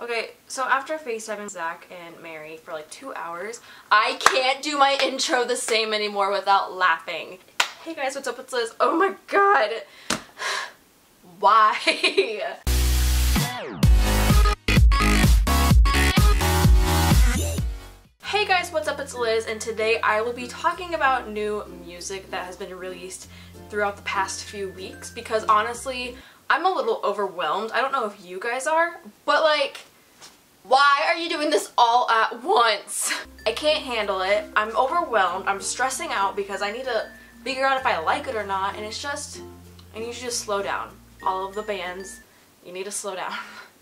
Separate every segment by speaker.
Speaker 1: Okay, so after FaceTiming Zach and Mary for like 2 hours, I can't do my intro the same anymore without laughing. Hey guys, what's up? It's Liz. Oh my god. Why? Hey guys, what's up? It's Liz, and today I will be talking about new music that has been released throughout the past few weeks because honestly, I'm a little overwhelmed. I don't know if you guys are, but like, why are you doing this all at once? I can't handle it. I'm overwhelmed. I'm stressing out because I need to figure out if I like it or not, and it's just, I need you to slow down. All of the bands, you need to slow down.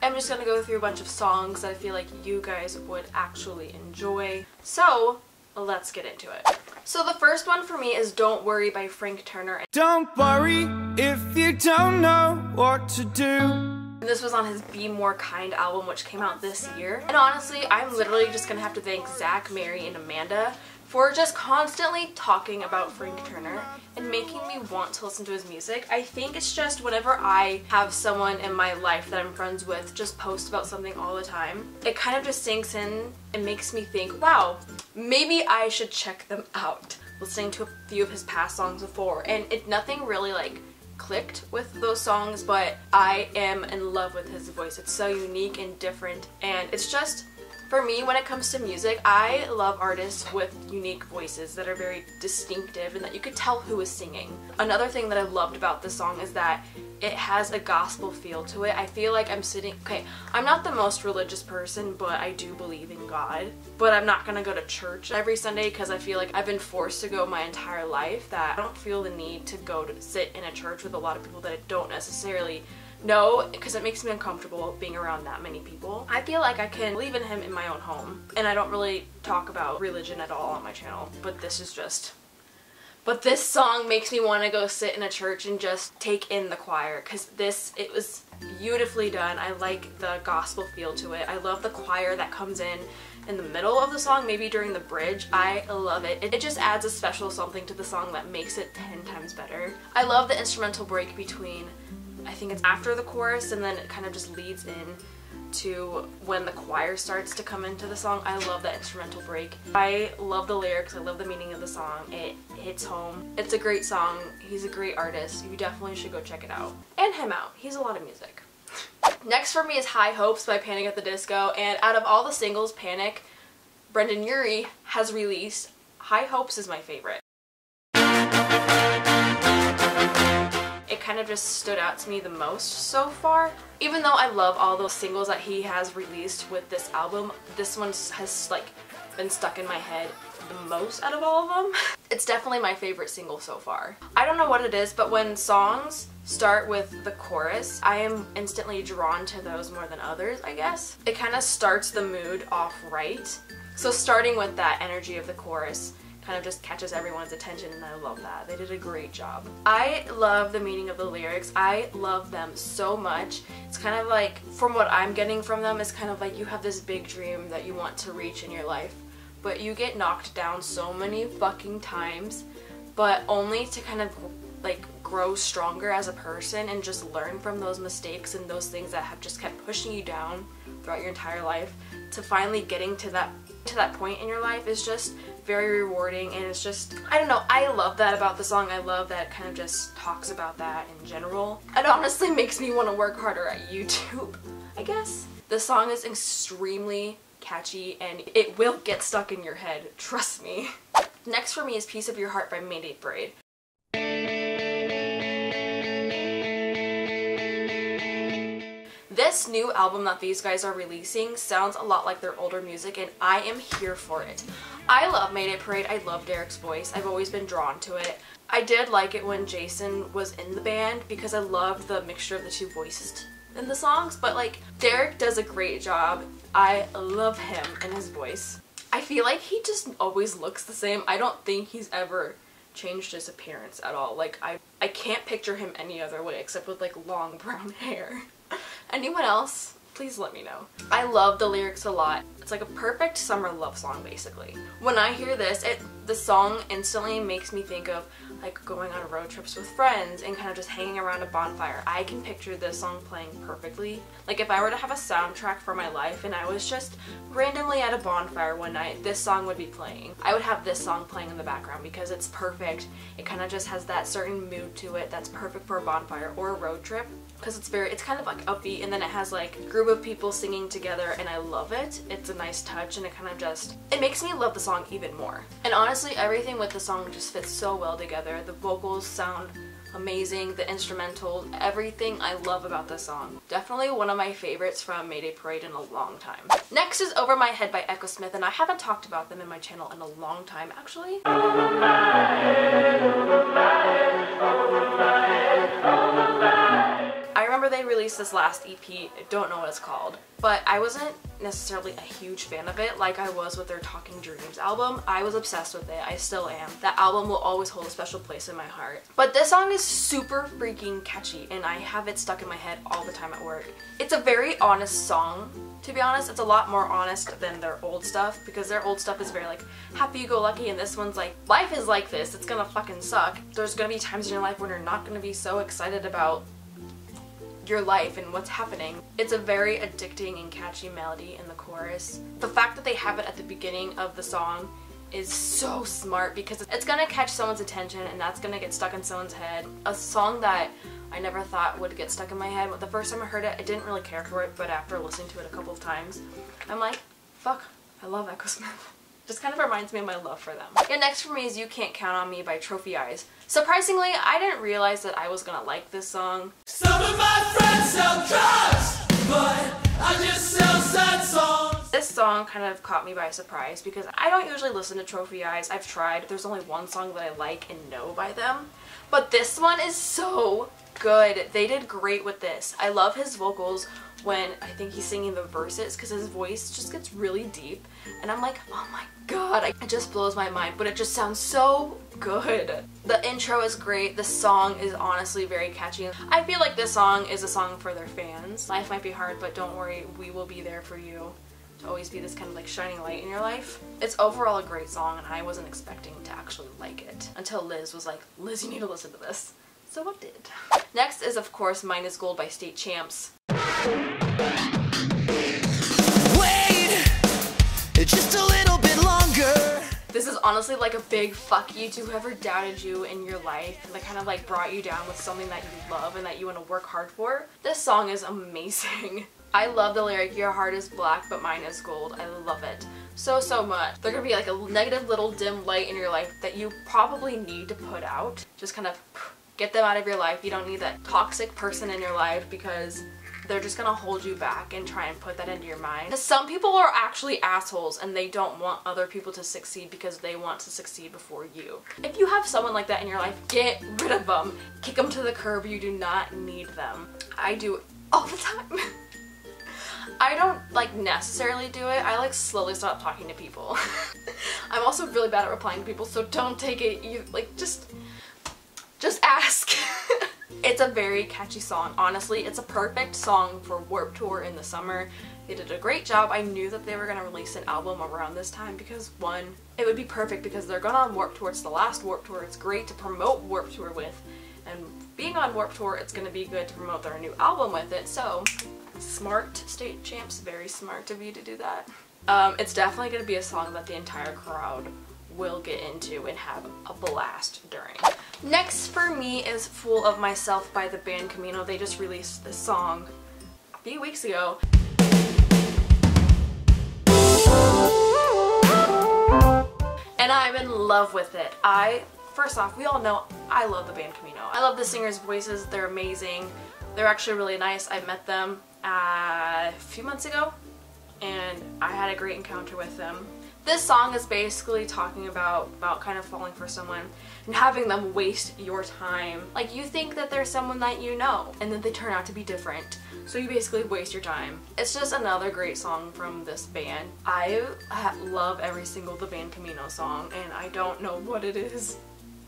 Speaker 1: I'm just gonna go through a bunch of songs that I feel like you guys would actually enjoy. So, let's get into it. So the first one for me is Don't Worry by Frank Turner.
Speaker 2: Don't worry if you don't know what to do.
Speaker 1: This was on his Be More Kind album, which came out this year. And honestly, I'm literally just gonna have to thank Zach, Mary, and Amanda for just constantly talking about Frank Turner and making me want to listen to his music. I think it's just whenever I have someone in my life that I'm friends with just post about something all the time, it kind of just sinks in and makes me think, wow, maybe I should check them out. Listening to a few of his past songs before, and nothing really like clicked with those songs, but I am in love with his voice. It's so unique and different, and it's just, for me, when it comes to music, I love artists with unique voices that are very distinctive and that you could tell who is singing. Another thing that I loved about this song is that it has a gospel feel to it. I feel like I'm sitting, okay, I'm not the most religious person, but I do believe in God. But I'm not gonna go to church every Sunday because I feel like I've been forced to go my entire life, that I don't feel the need to go to sit in a church with a lot of people that I don't necessarily know, because it makes me uncomfortable being around that many people. I feel like I can believe in him in my own home, and I don't really talk about religion at all on my channel, but this is just... But this song makes me want to go sit in a church and just take in the choir, because it was beautifully done. I like the gospel feel to it. I love the choir that comes in the middle of the song, maybe during the bridge. I love it. It just adds a special something to the song that makes it 10 times better. I love the instrumental break between, I think it's after the chorus, and then it kind of just leads in to when the choir starts to come into the song. I love that instrumental break. I love the lyrics. I love the meaning of the song. It hits home. It's a great song. He's a great artist. You definitely should go check it out. And him out. He's a lot of music. Next for me is High Hopes by Panic at the Disco, and out of all the singles Panic, Brendon Urie has released, High Hopes is my favorite. It kind of just stood out to me the most so far. Even though I love all those singles that he has released with this album, this one has like been stuck in my head the most out of all of them. It's definitely my favorite single so far. I don't know what it is, but when songs start with the chorus, I am instantly drawn to those more than others, I guess. It kind of starts the mood off right. So starting with that energy of the chorus kind of just catches everyone's attention, and I love that. They did a great job. I love the meaning of the lyrics. I love them so much. It's kind of like, from what I'm getting from them, it's kind of like you have this big dream that you want to reach in your life, but you get knocked down so many fucking times, but only to kind of like grow stronger as a person and just learn from those mistakes and those things that have just kept pushing you down throughout your entire life, to finally getting to that point in your life is just very rewarding. And it's just, I don't know, I love that about the song. I love that it kind of just talks about that in general. It honestly makes me want to work harder at YouTube, I guess. The song is extremely catchy and it will get stuck in your head, trust me. Next for me is Piece of Your Heart by Mayday Parade. This new album that these guys are releasing sounds a lot like their older music, and I am here for it. I love Mayday Parade. I love Derek's voice. I've always been drawn to it. I did like it when Jason was in the band because I loved the mixture of the two voices in the songs, but like, Derek does a great job. I love him and his voice. I feel like he just always looks the same. I don't think he's ever changed his appearance at all. Like, I can't picture him any other way except with like long brown hair. Anyone else please let me know. I love the lyrics a lot. It's like a perfect summer love song basically. When I hear this, the song instantly makes me think of like going on road trips with friends and kind of just hanging around a bonfire. I can picture this song playing perfectly. Like if I were to have a soundtrack for my life and I was just randomly at a bonfire one night, this song would be playing. I would have this song playing in the background because it's perfect. It kind of just has that certain mood to it that's perfect for a bonfire or a road trip. Because it's kind of like upbeat, and then it has like a group of people singing together, and I love it. It's a nice touch, and it makes me love the song even more. And honestly, everything with the song just fits so well together. The vocals sound amazing, the instrumental, everything I love about this song. Definitely one of my favorites from Mayday Parade in a long time. Next is Over My Head by Echo Smith, and I haven't talked about them in my channel in a long time actually. I remember they released this last EP, I don't know what it's called, but I wasn't necessarily a huge fan of it like I was with their Talking Dreams album. I was obsessed with it, I still am. That album will always hold a special place in my heart. But this song is super freaking catchy and I have it stuck in my head all the time at work. It's a very honest song. To be honest, it's a lot more honest than their old stuff because their old stuff is very like happy-go-lucky and this one's like, life is like this, it's gonna fucking suck. There's gonna be times in your life when you're not gonna be so excited about your life and what's happening. It's a very addicting and catchy melody in the chorus. The fact that they have it at the beginning of the song is so smart because it's gonna catch someone's attention and that's gonna get stuck in someone's head. A song that I never thought would get stuck in my head. The first time I heard it, I didn't really care for it, but after listening to it a couple of times, I'm like, fuck, I love Echo Smith. Just kind of reminds me of my love for them. Yeah, next for me is You Can't Count On Me by Trophy Eyes. Surprisingly, I didn't realize that I was gonna like this song.
Speaker 2: Some of my friends sell drugs, but I just sell sad songs.
Speaker 1: This song kind of caught me by surprise because I don't usually listen to Trophy Eyes. I've tried. There's only one song that I like and know by them. But this one is so good. They did great with this. I love his vocals when I think he's singing the verses because his voice just gets really deep and I'm like, oh my god, it just blows my mind, but it just sounds so good. The intro is great, the song is honestly very catchy. I feel like this song is a song for their fans. Life might be hard, but don't worry, we will be there for you to always be this kind of like shining light in your life. It's overall a great song and I wasn't expecting to actually like it until Liz was like, Liz, you need to listen to this. So I did. Next is of course Mine Is Gold by State Champs.
Speaker 2: Wait, just a little bit longer.
Speaker 1: This is honestly like a big fuck you to whoever doubted you in your life and that kind of like brought you down with something that you love and that you want to work hard for. This song is amazing. I love the lyric, your heart is black but mine is gold. I love it so much. They're gonna be like a negative little dim light in your life that you probably need to put out. Just kind of get them out of your life. You don't need that toxic person in your life because they're just gonna hold you back and try and put that into your mind. Because some people are actually assholes and they don't want other people to succeed because they want to succeed before you. If you have someone like that in your life, get rid of them. Kick them to the curb. You do not need them. I do it all the time. I don't like necessarily do it. I like slowly stop talking to people. I'm also really bad at replying to people, so don't take it, you like just ask. It's a very catchy song. Honestly, it's a perfect song for Warped Tour in the summer. They did a great job. I knew that they were going to release an album around this time because one, it would be perfect because they're going on Warped Tour. It's the last Warped Tour. It's great to promote Warped Tour with. And being on Warped Tour, it's going to be good to promote their new album with it. So, smart, State Champs. Very smart of you to do that. It's definitely going to be a song that the entire crowd will get into and have a blast during. Next for me is Fool of Myself by the band Camino. They just released this song a few weeks ago. And I'm in love with it. First off, we all know I love the band Camino. I love the singers' voices, they're amazing. They're actually really nice. I met them a few months ago and I had a great encounter with them. This song is basically talking about kind of falling for someone and having them waste your time. Like you think that there's someone that you know and then they turn out to be different. So you basically waste your time. It's just another great song from this band. I love every single The Band Camino song and I don't know what it is.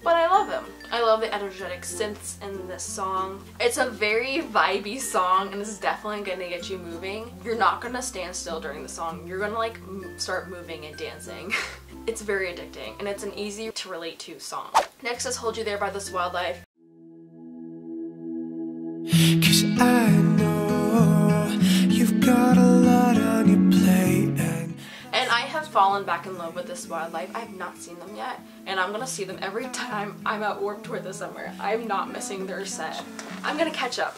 Speaker 1: but I love him. I love the energetic synths in this song. It's a very vibey song, and this is definitely gonna get you moving. You're not gonna stand still during the song. You're gonna like start moving and dancing. It's very addicting, and it's an easy to relate to song. Next is Hold You There by This Wildlife.
Speaker 2: 'Cause I know you've got a lot on your plate.
Speaker 1: And I have fallen back in love with This Wildlife. I have not seen them yet, and I'm gonna see them every time I'm at Warped Tour this summer. I'm not missing their set. I'm gonna catch up.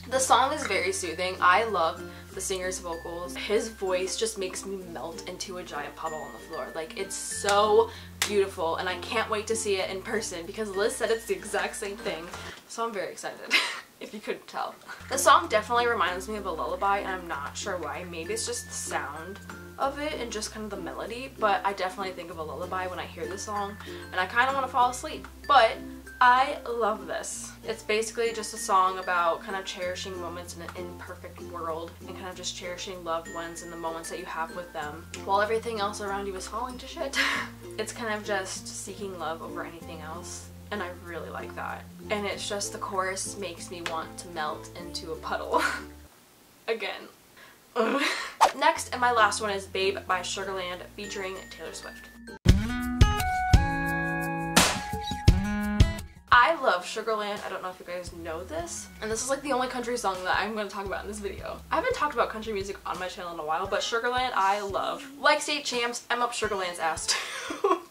Speaker 1: The song is very soothing. I love the singer's vocals. His voice just makes me melt into a giant puddle on the floor. Like, it's so beautiful, and I can't wait to see it in person because Liz said it's the exact same thing, so I'm very excited. If you couldn't tell. The song definitely reminds me of a lullaby, and I'm not sure why. Maybe it's just the sound of it and just kind of the melody, but I definitely think of a lullaby when I hear this song, and I kind of want to fall asleep, but I love this. It's basically just a song about kind of cherishing moments in an imperfect world and kind of just cherishing loved ones and the moments that you have with them while everything else around you is falling to shit. It's kind of just seeking love over anything else, and I really like that. And it's just the chorus makes me want to melt into a puddle. Again. Next, and my last one, is Babe by Sugarland featuring Taylor Swift. I love Sugarland. I don't know if you guys know this, and this is like the only country song that I'm going to talk about in this video. I haven't talked about country music on my channel in a while, but Sugarland I love. Like State Champs, I'm up Sugarland's ass too.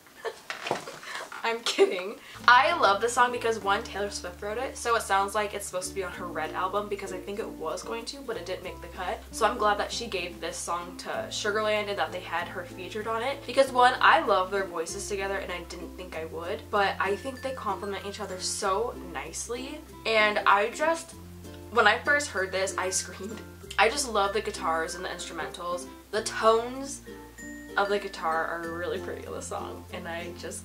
Speaker 1: I'm kidding. I love this song because, one, Taylor Swift wrote it, so it sounds like it's supposed to be on her Red album because I think it was going to, but it didn't make the cut. So I'm glad that she gave this song to Sugarland and that they had her featured on it because, one, I love their voices together and I didn't think I would, but I think they complement each other so nicely, and when I first heard this, I screamed. I just love the guitars and the instrumentals. The tones of the guitar are really pretty in the song, and I just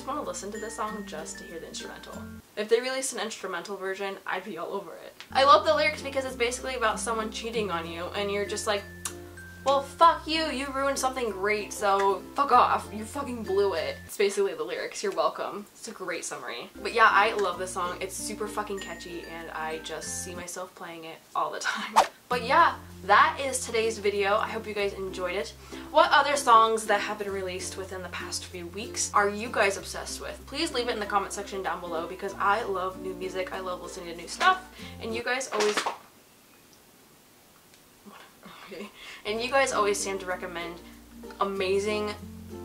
Speaker 1: want to listen to this song just to hear the instrumental. If they released an instrumental version, I'd be all over it. I love the lyrics because it's basically about someone cheating on you, and you're just like, well, fuck you, you ruined something great, so fuck off, you fucking blew it. It's basically the lyrics, you're welcome. It's a great summary. But yeah, I love this song. It's super fucking catchy, and I just see myself playing it all the time. But yeah, that is today's video. I hope you guys enjoyed it. What other songs that have been released within the past few weeks are you guys obsessed with? Please leave it in the comment section down below because I love new music, I love listening to new stuff, and you guys always And you guys always seem to recommend amazing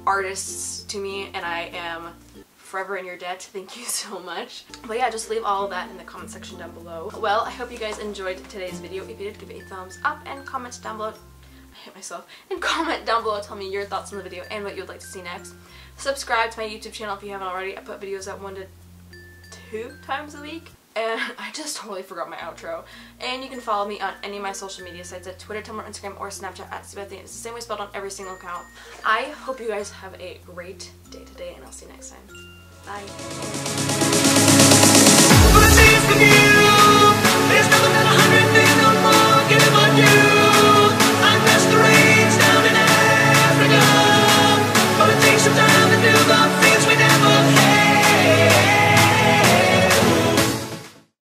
Speaker 1: artists to me, and I am forever in your debt. Thank you so much. But yeah, just leave all of that in the comment section down below. Well, I hope you guys enjoyed today's video. If you did, give it a thumbs up and comment down below. I hate myself. And comment down below, tell me your thoughts on the video and what you would like to see next. Subscribe to my YouTube channel if you haven't already. I put videos out 1 to 2 times a week. And I just totally forgot my outro. And you can follow me on any of my social media sites at Twitter, Tumblr, Instagram, or Snapchat at Sebastian. It's the same way spelled on every single account. I hope you guys have a great day today, and I'll see you next time. Bye.